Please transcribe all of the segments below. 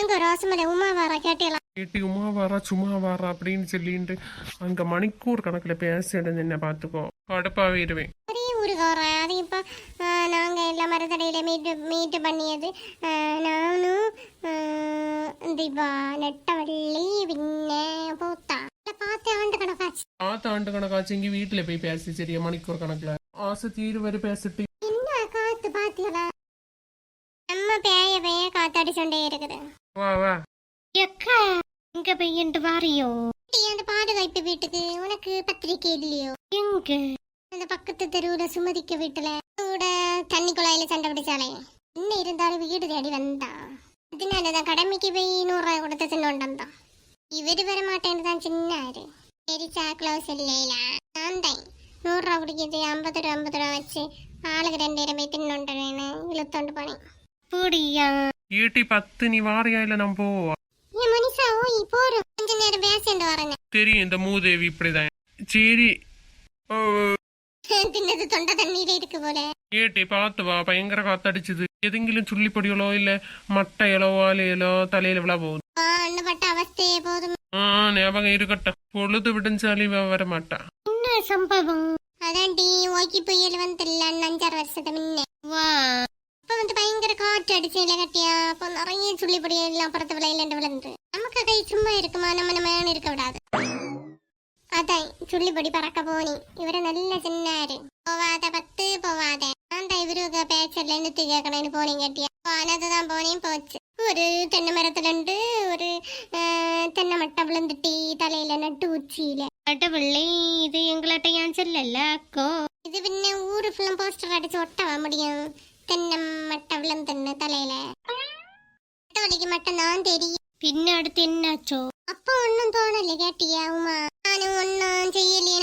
எங்க ரோசமலை உமா வர கேட்டலாம் கேட்டி உமா வாரா சும்மா வாரா அப்படின்னு சொல்லிட்டு அங்க மணிக்கூர் கணக்குல பேசிட்டு என்ன பாத்துக்கோ கடுப்பாவிடுவேன். ஒரே ஊருக்கார அது இப்போ நாங்கள் எல்லாம் மரத்தடையில் மீட்டு பண்ணியது நானும் தீபா நெட்டவள்ளி பின்ன போத்தா பார்த்து ஆண்டு கணக்காச்சு. ஆண்டு கணக்காச்சு இங்க வீட்டுல போய் பேசி சரியா மணிக்கூர் கணக்குல ஆசை தீரு வரை பேசிட்டு என்ன காத்து பாத்தீங்களா நம்ம பேய காத்தடிச்சோண்டே இருக்குது. வா வா எக்கா இங்க பெய்யண்டு வாரியோ அந்த பாதுகாப்பு வீட்டுக்கு உனக்கு பத்திரிக்கை இல்லையோ? எங்க அந்த பக்கத்து தெருவுல சுமதிக்க வீட்டுல கூட தண்ணி குழாயில சண்டை பிடிச்சாலே என்ன இருந்தாலும் வீடு தேடி வந்தா அதனாலதான் கடமைக்கு போய் 100 ரூபாய் கொடுத்து தின்னோண்டம் தான். இவரு வர மாட்டேன்னு தான் சின்னாரு. சரி சாக்லோஸ் இல்லையில நான் தான் 100 ரூபா பிடிக்கிது 50 ரூபா வச்சு ஆளுக்கு 2 போய் தின்னோண்டேன்னு இழுத்தோண்டு போனேன். பூடியா ஏட்டி 10 நீ வாரியா இல்ல நம்ம போவா? ஏன் மனுஷா ஓய் போறோம் கொஞ்ச நேரம் பேசிட்டு வரேன். தெரியும் இந்த மூதேவி இப்படிதான். சரி தின்னது தொண்டை தண்ணீர் இருக்கு போல. ஏட்டி பார்த்து வா பயங்கர காத்தடிச்சது. எதெങ്കിലും ചുള്ളിപ്പൊടികളോ ഇല്ല മട്ടയിലോ വാലയിലോ തലയിൽ വിള പോകുന്നു. பட்ட அவஸ்தையே போதும். ஞாபகம் இருக்கட்டும். பொழுது விடுஞ்சாலி வர மாட்டா. என்ன சம்பவம்? அதாண்டி ஓக்கி புயல் வந்துல்ல 5-6 வருஷத்துக்கு முன்ன. வா அப்ப வந்து பயங்கர காற்று அடிச்சுல கட்டியா அப்ப நிறைய சுள்ளிப்பொடி எல்லாம் புறத்து விளையில விழுந்து நமக்கு கை சும்மா இருக்குமா நம்ம இருக்க விடாது. அதான் சுள்ளிப்பொடி பறக்க போனி இவரை நல்ல சின்னாரு போவாத 10 போவாத அந்த இவரு பேச்சர்ல நிறுத்தி கேட்கணும்னு போனீங்க கட்டியா அதுதான் போனேன் போச்சு. ஒரு தென்னை மரத்துல இருந்து ஒரு தென்னை மட்டை விழுந்துட்டி தலையில நட்டு உச்சியில பிள்ளை இது எங்கள்கிட்ட ஏன் சொல்லல அக்கோ இது பின்ன ஊரு ஃபுல்லா போஸ்டர் அடிச்சு ஒட்டவா முடியும்? தென்னை மட்டை விழுந்துன்னு தலையில வலிக்கு மட்டும் தான் தெரியும். பின்ன அடுத்து என்னாச்சோ? அப்ப ஒன்னும் தோணல கேட்டியா உமா? நானும் ஒன்னும் செய்யலையே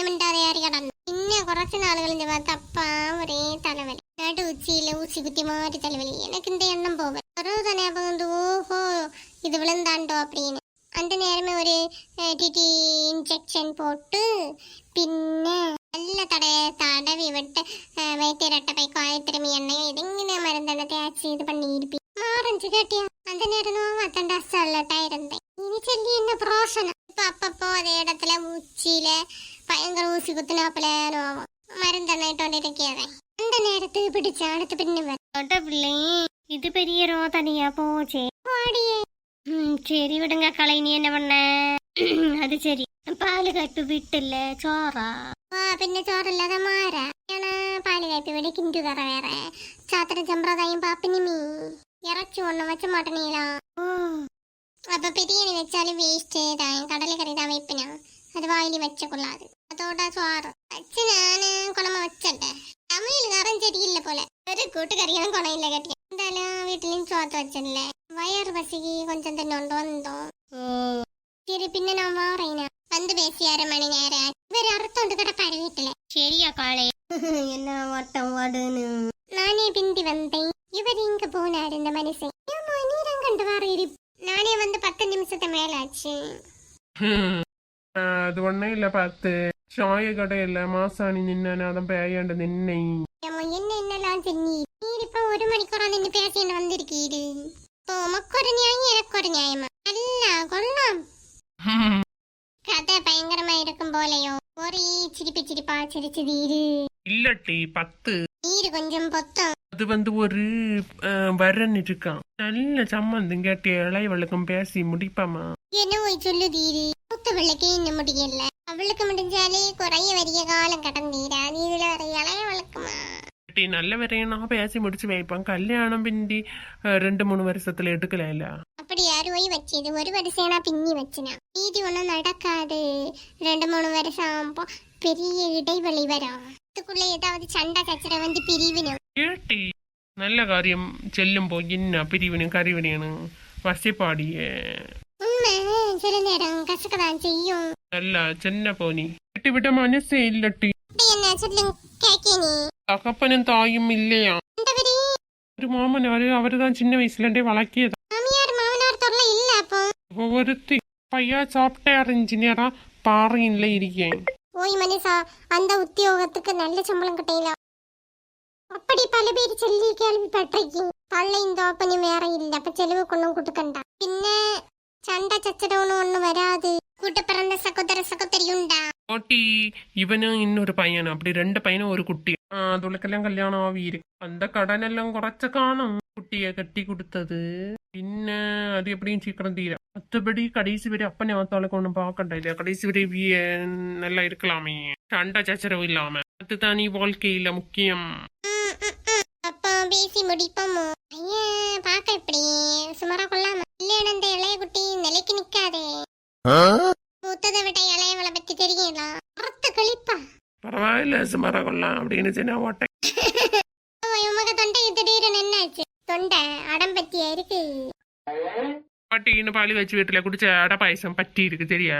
யாரு கடந்து இன்னும் குறைச்ச நாள் கழிஞ்சு பார்த்தா அப்பா ஒரே தலைவலி நடு உச்சியில ஊசி குத்தி மாறி தலைவலி. எனக்கு இந்த எண்ணம் போவேன் ஒரு ஞாபகம் வந்து ஓஹோ இது விழுந்தாண்டோ அப்படின்னு. அந்த நேரமே ஒரு டிடி இன்ஜெக்ஷன் போட்டு பின்ன நல்ல தடவி விட்டு வைத்தியரட்டை போய் காயத்திருமி எண்ணெயும் எதெங்கின மருந்தெண்ணை தேய்ச்சி இது பண்ணி இருப்பி மாறஞ்சு கேட்டியா? அந்த நேரம் அத்தண்டா சொல்லட்டா இருந்தேன். இனி சொல்லி என்ன பிரோசனம்? இப்ப அப்பப்போ அதே இடத்துல உச்சியில பயங்கர ஊசி குத்துனாப்புல நோவும் மருந்தெண்ணை இட்டோண்டு இருக்கிறேன். அந்த நேரத்துக்கு பிடிச்ச அடுத்து பின்ன பிள்ளை இது பெரிய ரோதனையா போச்சே. சரி விடுங்க கலை நீ என்ன பண்ண? அது சரி பால் காய்ப்பு வீட்டுல சோறா പിന്നെ ചോറില്ലാതെ മാറാ പാല് കാപ്പി വേണ്ടി കിണ്ടു കറ വേറെ ചാത്തര സമ്പ്രദായം പാപ്പിന് മീ ഇറച്ചി ഒന്നും വെച്ച മട്ടണീല. അപ്പൊ ബിരിയാണി വെച്ചാലും വേസ്റ്റ് ചെയ്തായും കടലക്കറി ഇതാ വെപ്പിനാ അത് വായില് വെച്ച കൊള്ളാത് അതോടെ ചോറ് വെച്ച് ഞാന് കുളമ വെച്ചല്ലേ തമിഴിൽ കറൻ ചെടിയില്ല പോലെ ഒരു കൂട്ടുകറിയാണ് കുണയില്ല കെട്ടി. എന്തായാലും വീട്ടിലും ചോത്ത് വെച്ചല്ലേ വയറ് പസിക്ക് കൊഞ്ചം തന്നെ ഉണ്ടോ എന്തോ. ശരി പിന്നെ ഞാൻ പറയുന്ന வந்து பேசி 1/2 மணி நேரம் வேற அர்த்தம் கிடப்பாரு வீட்டுல. சரியா காளே என்ன வட்டம் வாடுன்னு நானே பிந்தி வந்தேன். இவர் இங்க போனாரு இந்த மனுஷன் நீரம் கண்டு வார நானே வந்து 10 நிமிஷத்து மேல ஆச்சு. அது ஒண்ணே இல்ல பார்த்து சாய கடையில மாசாணி நின்னு அதான் பேயாண்டு நின்னை என்னெல்லாம் சென்னி நீ இப்ப 1 மணிக்கூறா நின்று பேசிட்டு வந்திருக்கீரு. இப்போ உமக்கு ஒரு நியாயம் எனக்கு ஒரு நியாயமா அல்ல கொள்ளலாம். கதை பயங்கரமா இருக்கும் போலயோ ஒரே சிரிப்பா சிரிச்சு தீரு இல்லட்டி 10 நீரு கொஞ்சம் பொத்தம். அது வந்து ஒரு வரன் இருக்கான் நல்ல சம்மந்தம் கேட்டு இளையவளுக்கும் பேசி முடிப்பாமா. என்ன போய் சொல்லு தீரு மூத்த பிள்ளைக்கு இன்னும் முடியல அவளுக்கு முடிஞ்சாலே குறைய வரிய காலம் கடந்தீரா நீ இதுல வர இளையவளுக்குமா? நல்ல வரையனா பேசி முடிச்சு வைப்பான். கல்யாணம் பிந்தி 2-3 வருஷத்துல எடுக்கல. அப்படி யாரு போய் வச்சது 1 வருஷம்னா பின்னி வச்சுனா மீதி ஒன்னும் நடக்காது. 2-3 வருஷம் பெரிய இடைவெளி வரும். அதுக்குள்ள ஏதாவது சண்டை கச்சரை வந்து பிரிவினும். ஏட்டி நல்ல காரியம் செல்லும் போய் என்ன பிரிவினும் கறிவினும் வசைப்பாடியே உண்மை சில நேரம் கசக்கதான் செய்யும். நல்ல சின்ன போனி விட்டு விட மனசே இல்லட்டி என்ன சொல்லு கேக்கேனி தகப்பனும் தாயும் இல்லையா? ஒரு மாமனாரு அவருதான் சின்ன வயசுலண்டே வளர்க்கியது. ஒவ்வொருத்தி பையா சாஃப்ட்வேர் இன்ஜினியரா பாறையில இருக்கேன். ஓய் மனுஷா அந்த உத்தியோகத்துக்கு நல்ல சம்பளம் கிட்டையில அப்படி பல பேர் சொல்லி கேள்விப்பட்டிருக்கேன். பள்ளையும் தோப்பனும் வேற இல்ல, அப்ப செலவு கொண்டும் கொடுக்கண்டா. பின்ன சண்டை சச்சரவுன்னு ஒண்ணு வராது. கூட்ட பிறந்த சகோதர சகோதரி உண்டா? பாட்டி இவனும் இன்னொரு பையனும் அப்படி 2 பையனும் ஒரு குட்டி. அதுகளுக்கெல்லாம் கல்யாணம் ஆகி இருக்கு. அந்த கடன் எல்லாம் குறைச்ச காணும் குட்டிய கட்டி கொடுத்தது. பின்ன அது எப்படியும் சீக்கிரம் தீர. மற்றபடி கடைசி வரை அப்பனே அவத்தாளுக்கு ஒண்ணும் பார்க்கண்டா இல்லையா. கடைசி வரை நல்லா இருக்கலாமே, சண்டை சச்சரவு இல்லாம. அதுதான் நீ வாழ்க்கையில முக்கியம். அப்ப பேசி முடிப்போமோ? ஐயன் பார்க்க இப்படி சுமாரா கொள்ளாம இல்லையான இந்த இளைய குட்டி நிலைக்கு நிக்காதே. மூத்ததை விட இளையவளை பத்தி தெரியுங்களா? அறுத்த கழிப்பா. பரவாயில்ல சுமாரா கொள்ளலாம் அப்படின்னு சொன்னா ஓட்டை. உமக தொண்டை திடீர்னு என்னாச்சு? தொண்டை அடம்பத்தியா இருக்கு. பாட்டி இன்னும் பாலி வச்சு வீட்டுல குடிச்ச அடை பாயசம் பட்டி இருக்கு தெரியா.